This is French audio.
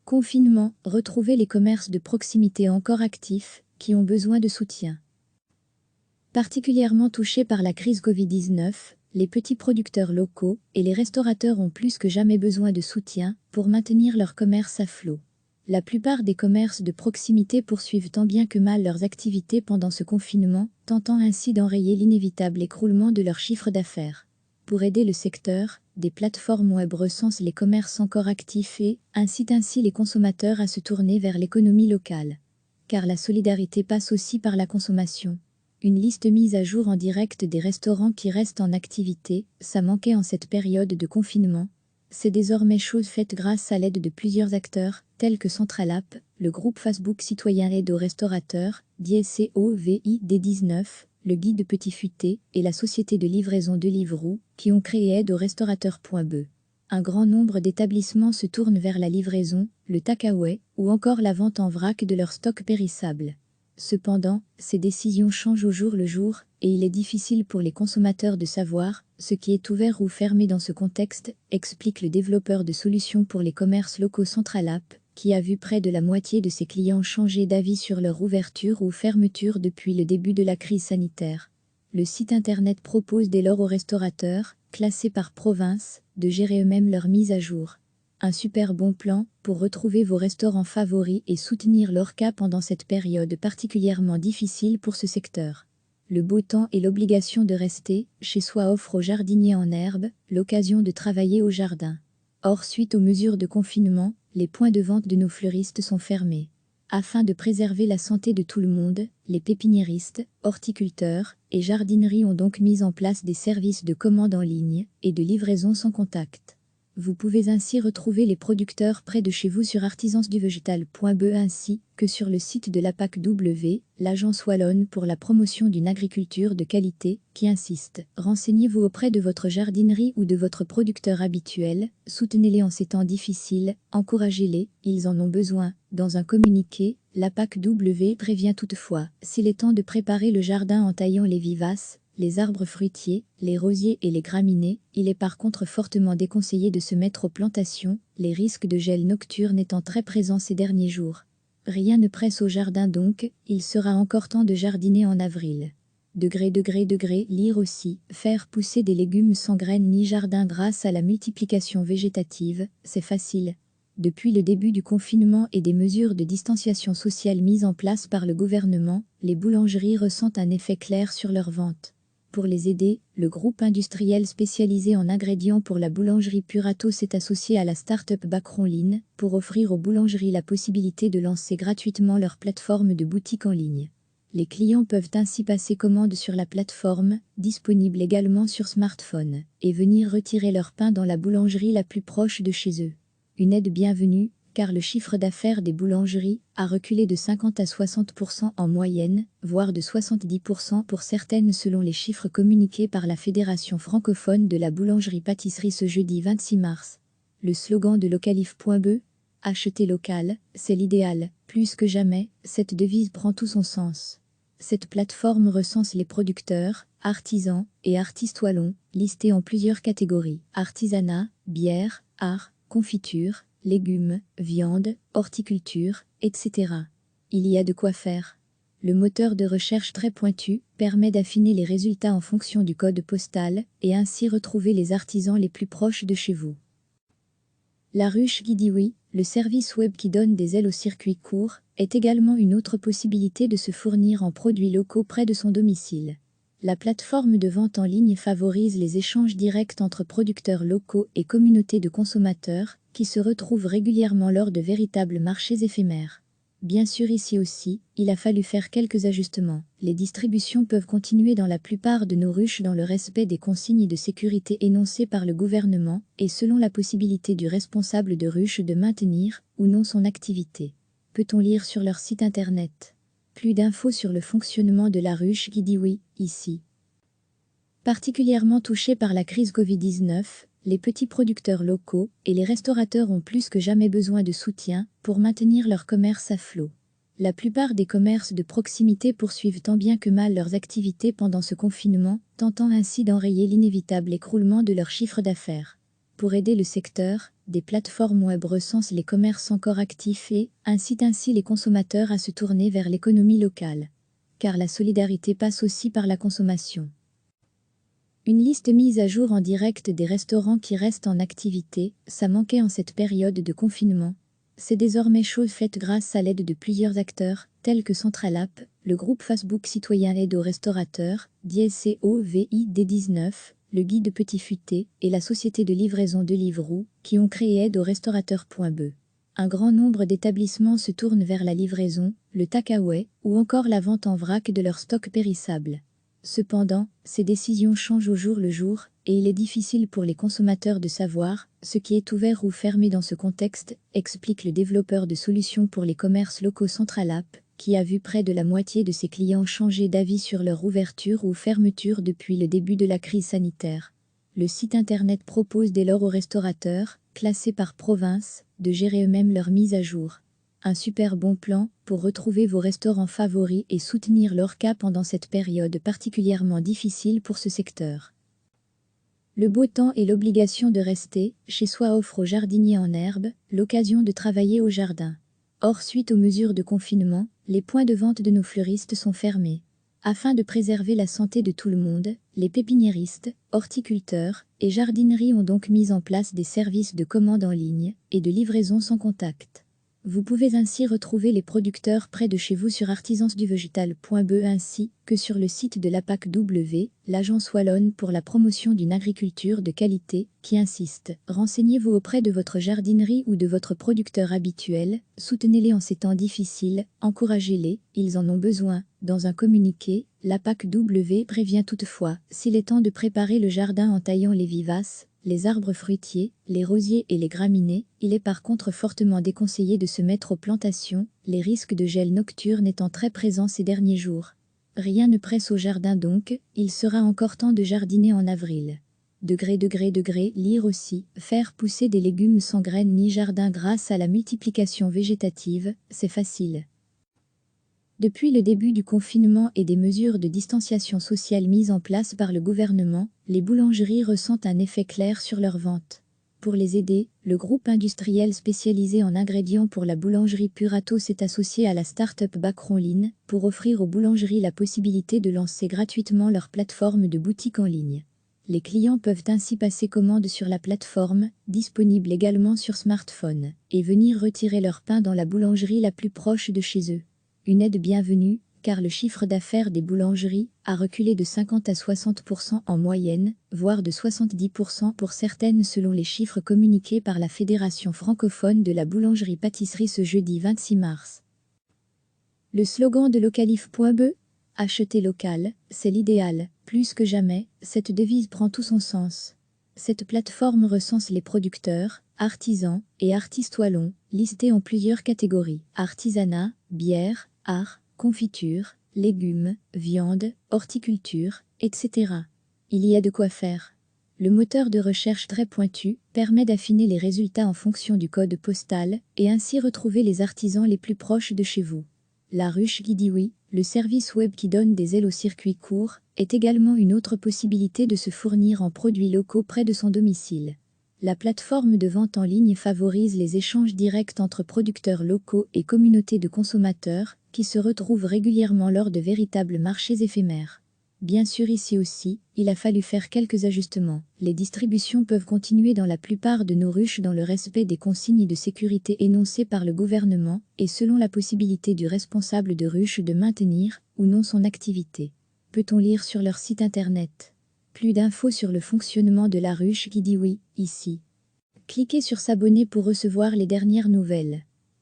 Confinement, retrouvez les commerces de proximité encore actifs, qui ont besoin de soutien. Particulièrement touchés par la crise Covid-19, les petits producteurs locaux et les restaurateurs ont plus que jamais besoin de soutien pour maintenir leur commerce à flot. La plupart des commerces de proximité poursuivent tant bien que mal leurs activités pendant ce confinement, tentant ainsi d'enrayer l'inévitable écroulement de leur chiffre d'affaires. Pour aider le secteur, des plateformes web recensent les commerces encore actifs et incitent ainsi les consommateurs à se tourner vers l'économie locale. Car la solidarité passe aussi par la consommation. Une liste mise à jour en direct des restaurants qui restent en activité, ça manquait en cette période de confinement. C'est désormais chose faite grâce à l'aide de plusieurs acteurs, tels que Centralapp, le groupe Facebook citoyen Aide aux restaurateurs, DSCOVID19, le Guide Petit Futé et la société de livraison Deliveroo, qui ont créé Aide aux restaurateurs.be. Un grand nombre d'établissements se tournent vers la livraison, le takeaway ou encore la vente en vrac de leur stock périssable. Cependant, ces décisions changent au jour le jour, et il est difficile pour les consommateurs de savoir ce qui est ouvert ou fermé dans ce contexte, explique le développeur de solutions pour les commerces locaux Centralapp, qui a vu près de la moitié de ses clients changer d'avis sur leur ouverture ou fermeture depuis le début de la crise sanitaire. Le site internet propose dès lors aux restaurateurs, classés par province, de gérer eux-mêmes leur mise à jour. Un super bon plan pour retrouver vos restaurants favoris et soutenir leur cas pendant cette période particulièrement difficile pour ce secteur. Le beau temps et l'obligation de rester chez soi offrent aux jardiniers en herbe l'occasion de travailler au jardin. Or, suite aux mesures de confinement, les points de vente de nos fleuristes sont fermés. Afin de préserver la santé de tout le monde, les pépiniéristes, horticulteurs et jardineries ont donc mis en place des services de commande en ligne et de livraison sans contact. Vous pouvez ainsi retrouver les producteurs près de chez vous sur artisansduvegétal.be ainsi que sur le site de l'APAC-W, l'agence wallonne pour la promotion d'une agriculture de qualité, qui insiste. Renseignez-vous auprès de votre jardinerie ou de votre producteur habituel, soutenez-les en ces temps difficiles, encouragez-les, ils en ont besoin. Dans un communiqué, l'APAC-W prévient toutefois, s'il est temps de préparer le jardin en taillant les vivaces, les arbres fruitiers, les rosiers et les graminées, il est par contre fortement déconseillé de se mettre aux plantations, les risques de gel nocturne étant très présents ces derniers jours. Rien ne presse au jardin donc, il sera encore temps de jardiner en avril. Lire aussi, faire pousser des légumes sans graines ni jardin grâce à la multiplication végétative, c'est facile. Depuis le début du confinement et des mesures de distanciation sociale mises en place par le gouvernement, les boulangeries ressentent un effet clair sur leurs ventes. Pour les aider, le groupe industriel spécialisé en ingrédients pour la boulangerie Purato s'est associé à la start-up Bacronline pour offrir aux boulangeries la possibilité de lancer gratuitement leur plateforme de boutique en ligne. Les clients peuvent ainsi passer commande sur la plateforme, disponible également sur smartphone, et venir retirer leur pain dans la boulangerie la plus proche de chez eux. Une aide bienvenue, car le chiffre d'affaires des boulangeries a reculé de 50 à 60% en moyenne, voire de 70% pour certaines selon les chiffres communiqués par la Fédération francophone de la boulangerie-pâtisserie ce jeudi 26 mars. Le slogan de Localif.be, acheter local, c'est l'idéal. Plus que jamais, cette devise prend tout son sens. Cette plateforme recense les producteurs, artisans et artistes wallons, listés en plusieurs catégories: artisanat, bière, art, confiture, légumes, viande, horticulture, etc. Il y a de quoi faire. Le moteur de recherche très pointu permet d'affiner les résultats en fonction du code postal et ainsi retrouver les artisans les plus proches de chez vous. La ruche Guidiwi, le service web qui donne des ailes au circuit court, est également une autre possibilité de se fournir en produits locaux près de son domicile. La plateforme de vente en ligne favorise les échanges directs entre producteurs locaux et communautés de consommateurs, qui se retrouvent régulièrement lors de véritables marchés éphémères. Bien sûr, ici aussi, il a fallu faire quelques ajustements. Les distributions peuvent continuer dans la plupart de nos ruches dans le respect des consignes de sécurité énoncées par le gouvernement et selon la possibilité du responsable de ruche de maintenir ou non son activité. Peut-on lire sur leur site internet? Plus d'infos sur le fonctionnement de la ruche Guidiwi, ici. Particulièrement touchés par la crise Covid-19, les petits producteurs locaux et les restaurateurs ont plus que jamais besoin de soutien pour maintenir leur commerce à flot. La plupart des commerces de proximité poursuivent tant bien que mal leurs activités pendant ce confinement, tentant ainsi d'enrayer l'inévitable écroulement de leur chiffre d'affaires. Pour aider le secteur, des plateformes web recensent les commerces encore actifs et incitent ainsi les consommateurs à se tourner vers l'économie locale. Car la solidarité passe aussi par la consommation. Une liste mise à jour en direct des restaurants qui restent en activité, ça manquait en cette période de confinement. C'est désormais chose faite grâce à l'aide de plusieurs acteurs, tels que Centralapp, le groupe Facebook citoyen Aide aux restaurateurs, DSCOVID19, le Guide Petit Futé et la société de livraison Deliveroo, qui ont créé Aide aux restaurateurs.be. Un grand nombre d'établissements se tournent vers la livraison, le takeaway ou encore la vente en vrac de leurs stocks périssables. Cependant, ces décisions changent au jour le jour, et il est difficile pour les consommateurs de savoir ce qui est ouvert ou fermé dans ce contexte, explique le développeur de solutions pour les commerces locaux Centralapp, qui a vu près de la moitié de ses clients changer d'avis sur leur ouverture ou fermeture depuis le début de la crise sanitaire. Le site internet propose dès lors aux restaurateurs, classés par province, de gérer eux-mêmes leur mise à jour. Un super bon plan pour retrouver vos restaurants favoris et soutenir leur cas pendant cette période particulièrement difficile pour ce secteur. Le beau temps et l'obligation de rester chez soi offrent aux jardiniers en herbe l'occasion de travailler au jardin. Or, suite aux mesures de confinement, les points de vente de nos fleuristes sont fermés. Afin de préserver la santé de tout le monde, les pépiniéristes, horticulteurs et jardineries ont donc mis en place des services de commande en ligne et de livraison sans contact. Vous pouvez ainsi retrouver les producteurs près de chez vous sur artisansduvegétal.be ainsi que sur le site de l'APAC-W, l'agence wallonne pour la promotion d'une agriculture de qualité, qui insiste. Renseignez-vous auprès de votre jardinerie ou de votre producteur habituel, soutenez-les en ces temps difficiles, encouragez-les, ils en ont besoin. Dans un communiqué, l'APAC-W prévient toutefois, s'il est temps de préparer le jardin en taillant les vivaces, les arbres fruitiers, les rosiers et les graminées, il est par contre fortement déconseillé de se mettre aux plantations, les risques de gel nocturne étant très présents ces derniers jours. Rien ne presse au jardin donc, il sera encore temps de jardiner en avril. Degré, lire aussi, faire pousser des légumes sans graines ni jardin grâce à la multiplication végétative, c'est facile. Depuis le début du confinement et des mesures de distanciation sociale mises en place par le gouvernement, les boulangeries ressentent un effet clair sur leurs ventes. Pour les aider, le groupe industriel spécialisé en ingrédients pour la boulangerie Purato s'est associé à la start-up Bacronline pour offrir aux boulangeries la possibilité de lancer gratuitement leur plateforme de boutique en ligne. Les clients peuvent ainsi passer commande sur la plateforme, disponible également sur smartphone, et venir retirer leur pain dans la boulangerie la plus proche de chez eux. Une aide bienvenue, car le chiffre d'affaires des boulangeries a reculé de 50 à 60% en moyenne, voire de 70% pour certaines selon les chiffres communiqués par la Fédération francophone de la boulangerie-pâtisserie ce jeudi 26 mars. Le slogan de Localif.be, acheter local, c'est l'idéal. Plus que jamais, cette devise prend tout son sens. Cette plateforme recense les producteurs, artisans et artistes wallons, listés en plusieurs catégories: artisanat, bière, art, confiture, légumes, viande, horticulture, etc. Il y a de quoi faire. Le moteur de recherche très pointu permet d'affiner les résultats en fonction du code postal et ainsi retrouver les artisans les plus proches de chez vous. La ruche Guidiwi, le service web qui donne des ailes au circuit court, est également une autre possibilité de se fournir en produits locaux près de son domicile. La plateforme de vente en ligne favorise les échanges directs entre producteurs locaux et communautés de consommateurs, qui se retrouvent régulièrement lors de véritables marchés éphémères. Bien sûr, ici aussi, il a fallu faire quelques ajustements. Les distributions peuvent continuer dans la plupart de nos ruches dans le respect des consignes de sécurité énoncées par le gouvernement et selon la possibilité du responsable de ruche de maintenir ou non son activité. Peut-on lire sur leur site internet. Plus d'infos sur le fonctionnement de la ruche Guidiwi, ici. Cliquez sur s'abonner pour recevoir les dernières nouvelles.